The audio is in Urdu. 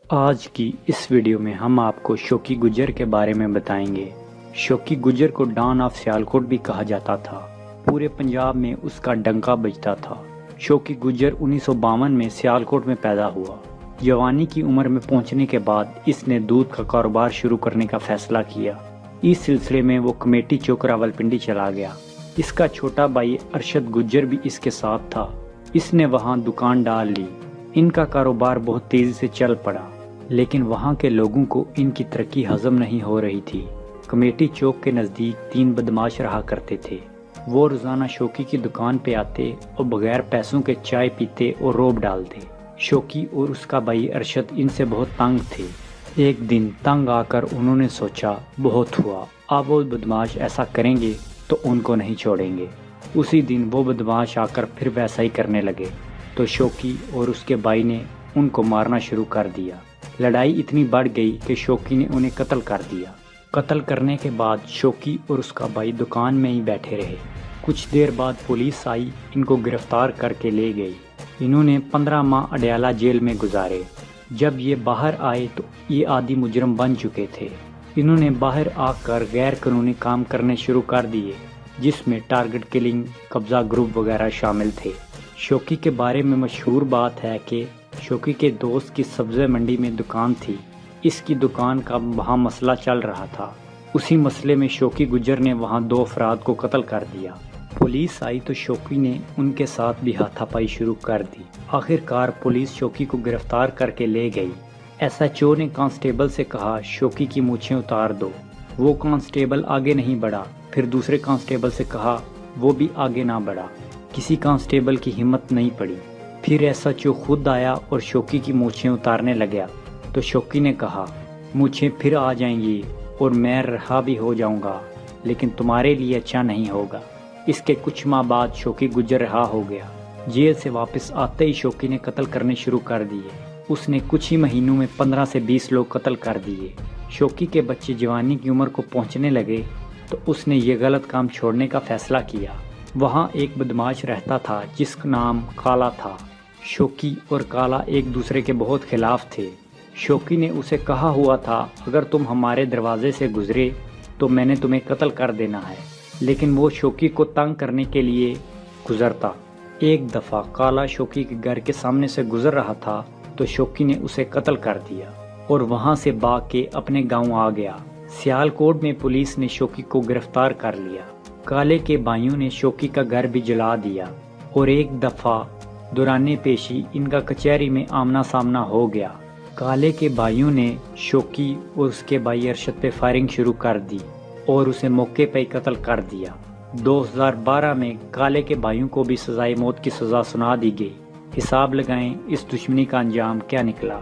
آج کی اس ویڈیو میں ہم آپ کو شوکی گجر کے بارے میں بتائیں گے۔ شوکی گجر کو ڈان آف سیالکوٹ بھی کہا جاتا تھا۔ پورے پنجاب میں اس کا ڈنکا بجتا تھا۔ شوکی گجر 1952 میں سیالکوٹ میں پیدا ہوا۔ جوانی کی عمر میں پہنچنے کے بعد اس نے دودھ کا کاروبار شروع کرنے کا فیصلہ کیا۔ اس سلسلے میں وہ کمیٹی چوک راولپنڈی چلا گیا۔ اس کا چھوٹا بھائی ارشد گجر بھی اس کے ساتھ تھا۔ اس نے وہاں دکان ڈال لی۔ ان کا کاروبار بہت تیزی سے چل پڑا، لیکن وہاں کے لوگوں کو ان کی ترقی ہضم نہیں ہو رہی تھی۔ کمیٹی چوک کے نزدیک 3 بدماش رہا کرتے تھے۔ وہ روزانہ شوکی کی دکان پہ آتے اور بغیر پیسوں کے چائے پیتے اور روب ڈالتے۔ شوکی اور اس کا بھائی ارشد ان سے بہت تنگ تھے۔ ایک دن تنگ آ کر انہوں نے سوچا بہت ہوا، اب وہ بدماش ایسا کریں گے تو ان کو نہیں چھوڑیں گے۔ اسی دن وہ بدماش آ کر پھر ویسا ہی کرنے لگے تو شوکی اور اس کے بھائی نے ان کو مارنا شروع کر دیا۔ لڑائی اتنی بڑھ گئی کہ شوکی نے انہیں قتل کر دیا۔ قتل کرنے کے بعد شوکی اور اس کا بھائی دکان میں ہی بیٹھے رہے۔ کچھ دیر بعد پولیس آئی، ان کو گرفتار کر کے لے گئی۔ انہوں نے 15 ماہ اڈیالہ جیل میں گزارے۔ جب یہ باہر آئے تو یہ عادی مجرم بن چکے تھے۔ انہوں نے باہر آ کر غیر قانونی کام کرنے شروع کر دیے، جس میں ٹارگٹ کلنگ، قبضہ گروپ وغیرہ شامل تھے۔ شوکی کے بارے میں مشہور بات ہے کہ شوکی کے دوست کی سبزی منڈی میں دکان تھی۔ اس کی دکان کا وہاں مسئلہ چل رہا تھا۔ اسی مسئلے میں شوکی گجر نے وہاں 2 افراد کو قتل کر دیا۔ پولیس آئی تو شوکی نے ان کے ساتھ بھی ہاتھا پائی شروع کر دی۔ آخر کار پولیس شوکی کو گرفتار کر کے لے گئی۔ ایس ایچ او نے کانسٹیبل سے کہا شوکی کی مونچھیں اتار دو۔ وہ کانسٹیبل آگے نہیں بڑھا۔ پھر دوسرے کانسٹیبل سے کہا، وہ بھی آگے نہ بڑھا۔ کسی کانسٹیبل کی ہمت نہیں پڑی۔ پھر ایس ایچ او خود آیا اور شوکی کی مونچھیں اتارنے لگا تو شوکی نے کہا، مونچھیں پھر آ جائیں گی اور میں رہا بھی ہو جاؤں گا، لیکن تمہارے لیے اچھا نہیں ہوگا۔ اس کے کچھ ماہ بعد شوکی گجر رہا ہو گیا۔ جیل سے واپس آتے ہی شوکی نے قتل کرنے شروع کر دیے۔ اس نے کچھ ہی مہینوں میں 15 سے 20 لوگ قتل کر دیے۔ شوکی کے بچے جوانی کی عمر کو پہنچنے لگے تو اس نے یہ غلط کام چھوڑنے کا فیصلہ کیا۔ وہاں ایک بدماش رہتا تھا جس کا نام کالا تھا۔ شوکی اور کالا ایک دوسرے کے بہت خلاف تھے۔ شوکی نے اسے کہا ہوا تھا، اگر تم ہمارے دروازے سے گزرے تو میں نے تمہیں قتل کر دینا ہے، لیکن وہ شوکی کو تنگ کرنے کے لیے گزرتا۔ ایک دفعہ کالا شوکی کے گھر کے سامنے سے گزر رہا تھا تو شوکی نے اسے قتل کر دیا اور وہاں سے بھاگ کے اپنے گاؤں آ گیا۔ سیالکوٹ میں پولیس نے شوکی کو گرفتار کر لیا۔ کالے کے بھائیوں نے شوکی کا گھر بھی جلا دیا اور ایک دفعہ دوران پیشی ان کا کچہری میں آمنا سامنا ہو گیا۔ کالے کے بھائیوں نے شوکی اور اس کے بھائی ارشد پہ فائرنگ شروع کر دی اور اسے موقع پہ قتل کر دیا۔ 2012 میں کالے کے بھائیوں کو بھی سزائے موت کی سزا سنا دی گئی۔ حساب لگائیں اس دشمنی کا انجام کیا نکلا۔